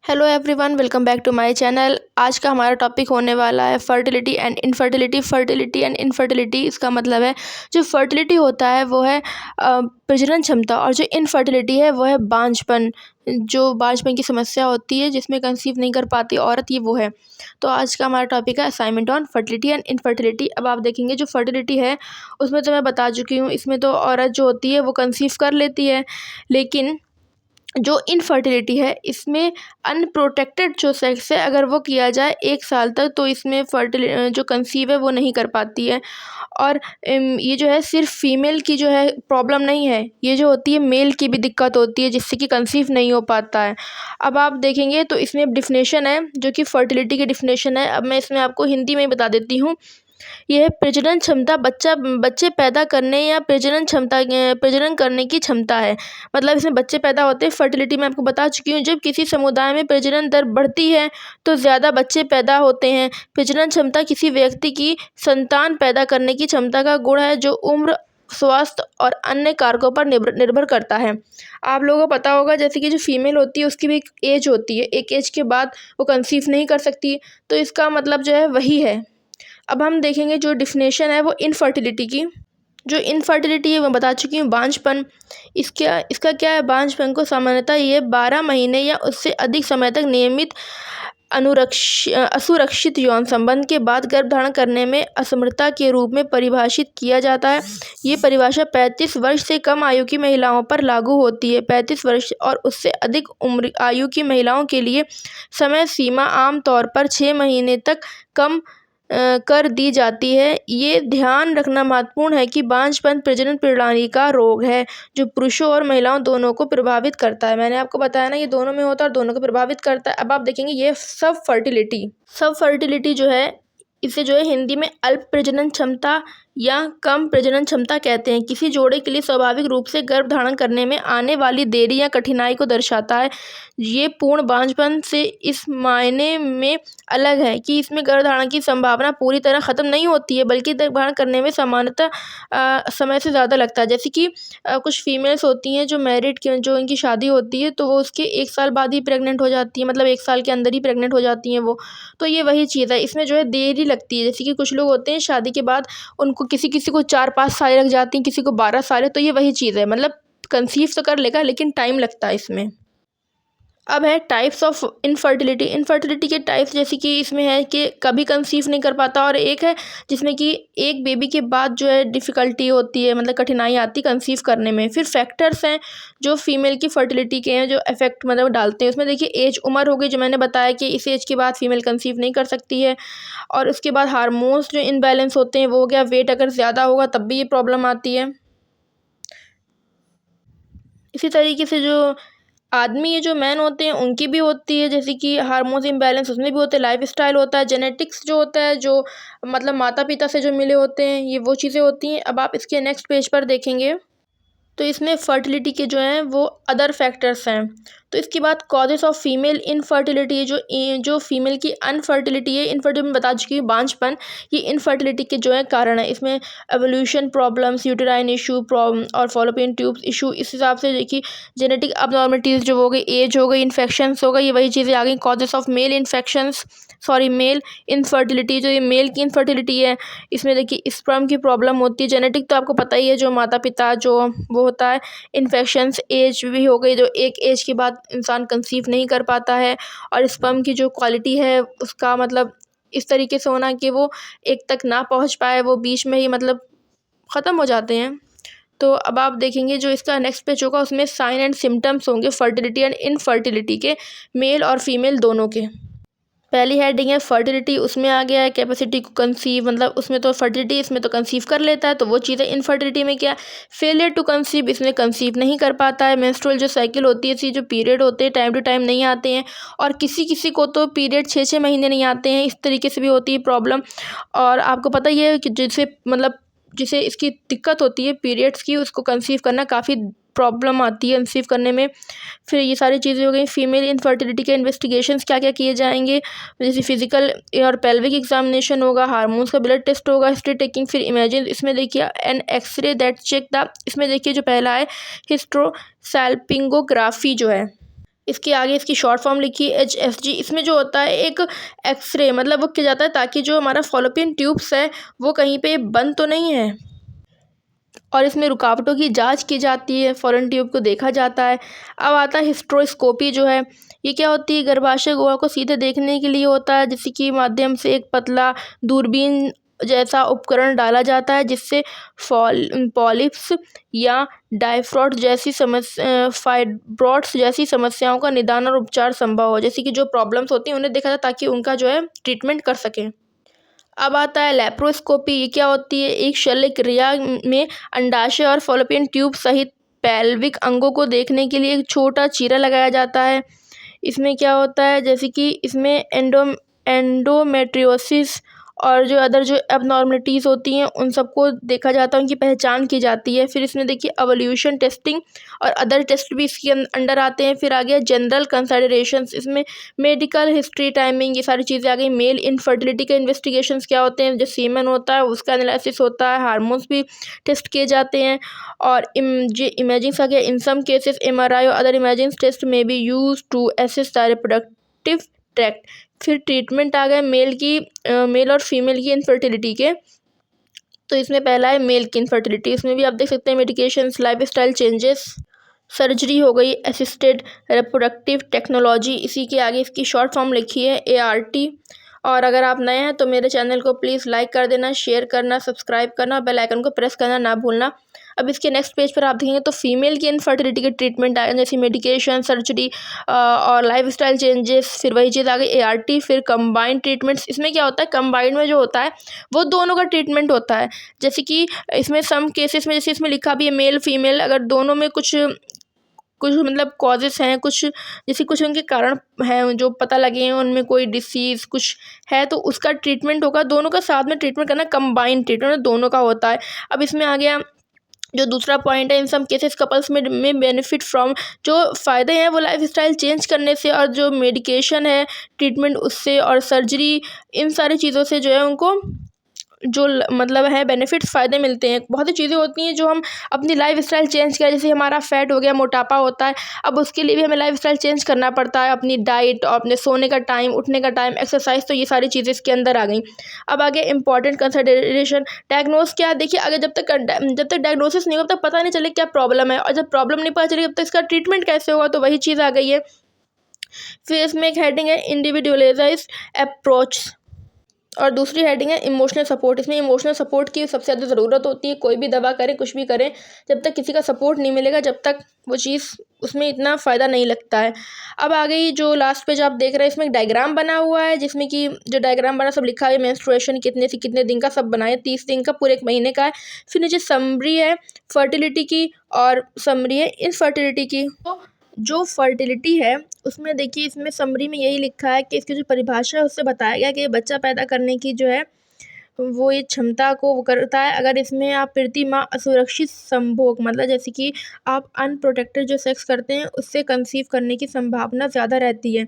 Hello everyone, welcome back to my channel. आज का हमारा टॉपिक होने वाला है fertility and infertility. Fertility and infertility, इसका मतलब है जो फर्टिलिटी होता है वो है प्रजनन क्षमता, और जो इनफर्टिलिटी है वो है बांझपन। जो बांझपन की समस्या होती है जिसमें कंसीव नहीं कर पाती औरत, ये वो है। तो आज का हमारा टॉपिक है assignment on fertility and infertility. अब आप देखेंगे जो फर्टिलिटी है उसमें तो मैं बता चुकी हूँ, इसमें तो औरत जो होती है वो कंसीव कर लेती है। लेकिन जो इनफर्टिलिटी है इसमें अनप्रोटेक्टेड जो सेक्स है, अगर वो किया जाए 1 साल तक तो इसमें जो कंसीव है वो नहीं कर पाती है। और ये जो है सिर्फ फीमेल की जो है प्रॉब्लम नहीं है, ये जो होती है मेल की भी दिक्कत होती है जिससे कि कंसीव नहीं हो पाता है। अब आप देखेंगे तो इसमें डिफिनेशन है जो कि फर्टिलिटी की डिफिनेशन है। अब मैं इसमें आपको हिंदी में ही बता देती हूँ। यह है प्रजनन क्षमता, बच्चे पैदा करने या प्रजनन करने की क्षमता है। मतलब इसमें बच्चे पैदा होते हैं। फर्टिलिटी मैं आपको बता चुकी हूँ, जब किसी समुदाय में प्रजनन दर बढ़ती है तो ज़्यादा बच्चे पैदा होते हैं। प्रजनन क्षमता किसी व्यक्ति की संतान पैदा करने की क्षमता का गुण है जो उम्र, स्वास्थ्य और अन्य कारकों पर निर्भर करता है। आप लोगों को पता होगा जैसे कि जो फीमेल होती है उसकी भी एक एज होती है, एक एज के बाद वो कंसीव नहीं कर सकती, तो इसका मतलब जो है वही है। अब हम देखेंगे जो डिफिनेशन है वो इनफर्टिलिटी की। जो इनफर्टिलिटी है मैं बता चुकी हूँ, बांझपन। इसका क्या है, बांझपन को सामान्यतः ये 12 महीने या उससे अधिक समय तक नियमित असुरक्षित यौन संबंध के बाद गर्भधारण करने में असमर्थता के रूप में परिभाषित किया जाता है। ये परिभाषा 35 वर्ष से कम आयु की महिलाओं पर लागू होती है। 35 वर्ष और उससे अधिक उम्र आयु की महिलाओं के लिए समय सीमा आमतौर पर 6 महीने तक कम कर दी जाती है। ये ध्यान रखना महत्वपूर्ण है कि बांझपन प्रजनन प्रणाली का रोग है जो पुरुषों और महिलाओं दोनों को प्रभावित करता है। मैंने आपको बताया ना, ये दोनों में होता है और दोनों को प्रभावित करता है। अब आप देखेंगे ये सब फर्टिलिटी जो है, इसे जो है हिंदी में अल्प प्रजनन क्षमता या कम प्रजनन क्षमता कहते हैं। किसी जोड़े के लिए स्वाभाविक रूप से गर्भ धारण करने में आने वाली देरी या कठिनाई को दर्शाता है। ये पूर्ण बांझपन से इस मायने में अलग है कि इसमें गर्भधारण की संभावना पूरी तरह ख़त्म नहीं होती है, बल्कि गर्भधारण करने में सामान्यतः समय से ज़्यादा लगता है। जैसे कि कुछ फीमेल्स होती हैं जो मैरिड की, जो इनकी शादी होती है तो वो उसके 1 साल बाद ही प्रेग्नेंट हो जाती है, मतलब 1 साल के अंदर ही प्रेग्नेंट हो जाती हैं वो। तो ये वही चीज़ है, इसमें जो है देरी लगती है। जैसे कि कुछ लोग होते हैं शादी के बाद उनको किसी को 4-5 साल लग जाती हैं, किसी को 12 साल है, तो ये वही चीज़ है। मतलब कंसीव तो कर लेगा लेकिन टाइम लगता है इसमें। अब है टाइप्स ऑफ इनफर्टिलिटी के टाइप्स, जैसे कि इसमें है कि कभी कंसीव नहीं कर पाता, और एक है जिसमें कि एक बेबी के बाद जो है डिफ़िकल्टी होती है, मतलब कठिनाई आती है कंसीव करने में। फिर फैक्टर्स हैं जो फीमेल की फर्टिलिटी के हैं, जो इफेक्ट मतलब डालते हैं। उसमें देखिए एज, उम्र हो गई, जो मैंने बताया कि इस एज के बाद फीमेल कंसीव नहीं कर सकती है। और उसके बाद हार्मोन्स जो इनबैलेंस होते हैं वो हो गया। वेट अगर ज़्यादा होगा तब भी ये प्रॉब्लम आती है। इसी तरीके से जो आदमी, ये जो मैन होते हैं उनकी भी होती है, जैसे कि हार्मोन्स इम्बैलेंस उसमें भी होते हैं। लाइफस्टाइल होता है, जेनेटिक्स जो होता है, जो मतलब माता पिता से जो मिले होते हैं, ये वो चीज़ें होती हैं। अब आप इसके नेक्स्ट पेज पर देखेंगे तो इसमें फर्टिलिटी के जो हैं वो अदर फैक्टर्स हैं। तो इसके बाद कॉजेस ऑफ फीमेल इनफर्टिलिटी, जो फीमेल की अनफर्टिलिटी है, इनफर्टिलिटी में बता चुकी हूँ, बांझपन, ये इनफर्टिलिटी के जो है कारण है। इसमें evolution problems, uterine issue problem और फॉलोपियन ट्यूब्स इशू। इस हिसाब से देखिए जेनेटिक अबनॉर्मलिटीज़ जो हो गई, एज हो गई, इन्फेक्शंस हो गई, ये वही चीज़ें आ गई। कॉजेस ऑफ मेल इनफर्टिलिटी, जो ये मेल की इनफर्टिलिटी है, इसमें देखिए स्पर्म की प्रॉब्लम होती है। जेनेटिक तो आपको पता ही है, जो माता पिता जो वो होता है। इन्फेक्शंस, एज भी हो गई, जो एक एज के बाद इंसान कंसीव नहीं कर पाता है। और स्पर्म की जो क्वालिटी है उसका मतलब इस तरीके से होना कि वो एक तक ना पहुंच पाए, वो बीच में ही मतलब ख़त्म हो जाते हैं। तो अब आप देखेंगे जो इसका नेक्स्ट पेज होगा उसमें साइन एंड सिम्टम्स होंगे फर्टिलिटी एंड इनफर्टिलिटी के, मेल और फीमेल दोनों के। पहली हेडिंग है फर्टिलिटी, उसमें आ गया है कैपेसिटी टू कंसीव, मतलब उसमें तो फर्टिलिटी, इसमें तो कंसीव कर लेता है, तो वो चीज़ है। इनफर्टिलिटी में क्या, फेलियर टू कंसीव, इसमें कंसीव नहीं कर पाता है। मेंस्ट्रुअल जो साइकिल होती है, इसी जो पीरियड होते हैं टाइम टू टाइम नहीं आते हैं, और किसी किसी को तो पीरियड 6-6 महीने नहीं आते हैं, इस तरीके से भी होती है प्रॉब्लम। और आपको पता ही है कि जिसे इसकी दिक्कत होती है पीरियड्स की, उसको कंसीव करना काफ़ी प्रॉब्लम आती है कंसीव करने में। फिर ये सारी चीज़ें हो गई। फीमेल इनफर्टिलिटी के इन्वेस्टिगेशंस क्या क्या किए जाएंगे, जैसे फिजिकल और पेल्विक एग्जामिनेशन होगा, हार्मोन्स का ब्लड टेस्ट होगा, हिस्ट्री टेकिंग, फिर इमेजिन, इसमें देखिए an X ray that check the, इसमें देखिए जो पहला है हिस्ट्रोसैल्पिंगोग्राफी जो है, इसके आगे इसकी शॉर्ट फॉर्म लिखी है HFG। इसमें जो होता है एक एक्सरे, मतलब वो किया जाता है ताकि जो हमारा फॉलोपियन ट्यूब्स है वो कहीं पे बंद तो नहीं है, और इसमें रुकावटों की जांच की जाती है, फॉरेन ट्यूब को देखा जाता है। अब आता है हिस्ट्रोस्कोपी जो है, ये क्या होती है, गर्भाशय गुहा को सीधे देखने के लिए होता है, जिसके की माध्यम से एक पतला दूरबीन जैसा उपकरण डाला जाता है, जिससे पॉलिप्स या डायफ्रॉड जैसी समस्या फाइब्रॉड्स जैसी समस्याओं का निदान और उपचार संभव हो। जैसे कि जो प्रॉब्लम्स होती हैं उन्हें देखा जाता है ताकि उनका जो है ट्रीटमेंट कर सकें। अब आता है लेप्रोस्कोपी। ये क्या होती है, एक शल्य क्रिया में अंडाशय और फॉलोपियन ट्यूब सहित पैल्विक अंगों को देखने के लिए एक छोटा चीरा लगाया जाता है। इसमें क्या होता है, जैसे कि इसमें एंडोमेट्रियोसिस और जो अदर जो एबनॉर्मलिटीज़ होती हैं उन सबको देखा जाता है, उनकी पहचान की जाती है। फिर इसमें देखिए एवोल्यूशन टेस्टिंग और अदर टेस्ट भी इसके अंडर आते हैं। फिर आ गया जनरल कंसिडरेशंस, इसमें मेडिकल हिस्ट्री, टाइमिंग, ये सारी चीज़ें आ गई। मेल इनफर्टिलिटी के इन्वेस्टिगेशंस क्या होते हैं, जो सीमन होता है उसका एनालिसिस होता है, हार्मोन्स भी टेस्ट किए जाते हैं। और जो इमेजिंग्स आ गया, इन सम केसेस MRI और अदर इमेजिंग टेस्ट में be use to assess the reproductive tract. फिर ट्रीटमेंट आ गए मेल और फीमेल की इनफर्टिलिटी के। तो इसमें पहला है मेल की इनफर्टिलिटी, इसमें भी आप देख सकते हैं मेडिकेशंस, लाइफस्टाइल चेंजेस, सर्जरी हो गई, असिस्टेड रिप्रोडक्टिव टेक्नोलॉजी। इसी के आगे इसकी शॉर्ट फॉर्म लिखी है ART। और अगर आप नए हैं तो मेरे चैनल को प्लीज़ लाइक कर देना, शेयर करना, सब्सक्राइब करना, बेल आइकन को प्रेस करना ना भूलना। अब इसके नेक्स्ट पेज पर आप देखेंगे तो फीमेल की इनफर्टिलिटी के ट्रीटमेंट आएगा, जैसे मेडिकेशन, सर्जरी और लाइफस्टाइल चेंजेस। फिर वही चीज़ आ गई ART। फिर कंबाइंड ट्रीटमेंट्स, इसमें क्या होता है, कंबाइंड में जो होता है वो दोनों का ट्रीटमेंट होता है। जैसे कि इसमें सम केसेस में, जैसे इसमें लिखा भी है मेल फीमेल, अगर दोनों में कुछ मतलब कॉजेस हैं, कुछ जैसे कुछ उनके कारण हैं जो पता लगे हैं, उनमें कोई डिसीज़ कुछ है तो उसका ट्रीटमेंट होगा। दोनों का साथ में ट्रीटमेंट करना, कंबाइंड ट्रीटमेंट दोनों का होता है। अब इसमें आ गया जो दूसरा पॉइंट है, इन सम केसेस कपल्स में बेनिफिट फ्रॉम, जो फ़ायदे हैं वो लाइफस्टाइल चेंज करने से, और जो मेडिकेशन है ट्रीटमेंट उससे, और सर्जरी, इन सारी चीज़ों से जो है उनको जो मतलब है बेनिफिट्स, फ़ायदे मिलते हैं। बहुत सी चीज़ें होती हैं जो हम अपनी लाइफस्टाइल चेंज करें, जैसे हमारा फैट हो गया, मोटापा होता है, अब उसके लिए भी हमें लाइफस्टाइल चेंज करना पड़ता है, अपनी डाइट और अपने सोने का टाइम, उठने का टाइम, एक्सरसाइज, तो ये सारी चीज़ें इसके अंदर आ गई। अब आगे इंपॉर्टेंट कंसिडरेशन, डायग्नोस क्या देखिए, अगर जब तक डायग्नोसिस नहीं होगा तब तक पता नहीं चले क्या प्रॉब्लम है, और जब प्रॉब्लम नहीं पता चलेगी तब तक इसका ट्रीटमेंट कैसे होगा, तो वही चीज़ आ गई है। फिर इसमें एक हेडिंग है इंडिविजुअलाइज्ड अप्रोच, और दूसरी हेडिंग है इमोशनल सपोर्ट। इसमें इमोशनल सपोर्ट की सबसे ज़्यादा ज़रूरत होती है, कोई भी दवा करें, कुछ भी करें, जब तक किसी का सपोर्ट नहीं मिलेगा जब तक वो चीज़ उसमें इतना फ़ायदा नहीं लगता है। अब आ गई जो लास्ट पेज आप देख रहे हैं, इसमें एक डायग्राम बना हुआ है, जिसमें कि जो डायग्राम बना सब लिखा है, मेंस्ट्रुएशन कितने से कितने दिन का सब बनाया, 30 दिन का, पूरे एक महीने का है। फिर नीचे समरी है फर्टिलिटी की और समरी है इनफर्टिलिटी की। तो जो फर्टिलिटी है उसमें देखिए, इसमें समरी में यही लिखा है कि इसकी जो परिभाषा है उससे बताया गया कि बच्चा पैदा करने की जो है वो ये क्षमता को वो करता है, अगर इसमें आप प्रति माह असुरक्षित संभोग, मतलब जैसे कि आप अनप्रोटेक्टेड जो सेक्स करते हैं उससे कंसीव करने की संभावना ज़्यादा रहती है।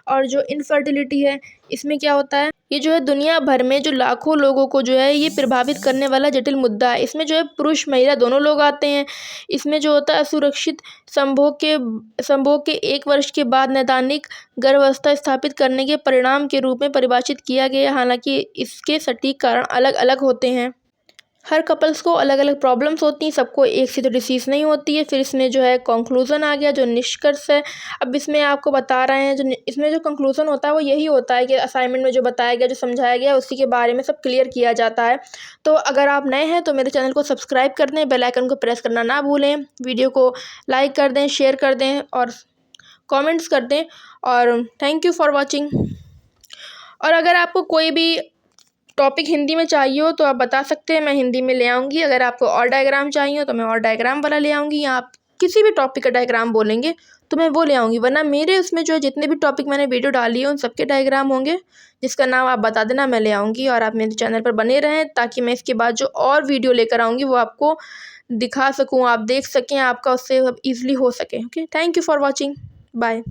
और जो इनफर्टिलिटी है, इसमें क्या होता है, ये जो है दुनिया भर में जो लाखों लोगों को जो है ये प्रभावित करने वाला जटिल मुद्दा है। इसमें जो है पुरुष महिला दोनों लोग आते हैं। इसमें जो होता है असुरक्षित संभोग के 1 वर्ष के बाद नैदानिक गर्भावस्था स्थापित करने के परिणाम के रूप में परिभाषित किया गया है। हालांकि इसके सटीक कारण अलग अलग होते हैं, हर कपल्स को अलग अलग प्रॉब्लम्स होती हैं, सबको एक सी तो डिसीज़ नहीं होती है। फिर इसमें जो है कंक्लूज़न आ गया, जो निष्कर्ष है। अब इसमें आपको बता रहे हैं, इसमें जो कंक्लूज़न होता है वो यही होता है कि असाइनमेंट में जो बताया गया, जो समझाया गया, उसी के बारे में सब क्लियर किया जाता है। तो अगर आप नए हैं तो मेरे चैनल को सब्सक्राइब कर दें, बेल आइकन को प्रेस करना ना भूलें, वीडियो को लाइक कर दें, शेयर कर दें और कमेंट्स कर दें। और थैंक यू फॉर वॉचिंग। और अगर आपको कोई भी टॉपिक हिंदी में चाहिए हो तो आप बता सकते हैं, मैं हिंदी में ले आऊँगी। अगर आपको और डायग्राम चाहिए हो तो मैं और डायग्राम वाला ले आऊँगी, या आप किसी भी टॉपिक का डायग्राम बोलेंगे तो मैं वो ले आऊँगी। वरना मेरे उसमें जो जितने भी टॉपिक मैंने वीडियो डाली है उन सबके डायग्राम होंगे, जिसका नाम आप बता देना, मैं ले आऊँगी। और आप मेरे चैनल पर बने रहें ताकि मैं इसके बाद जो और वीडियो लेकर आऊँगी वो आपको दिखा सकूँ, आप देख सकें, आपका उससे ईज़िली हो सके। Okay, thank you for watching, bye.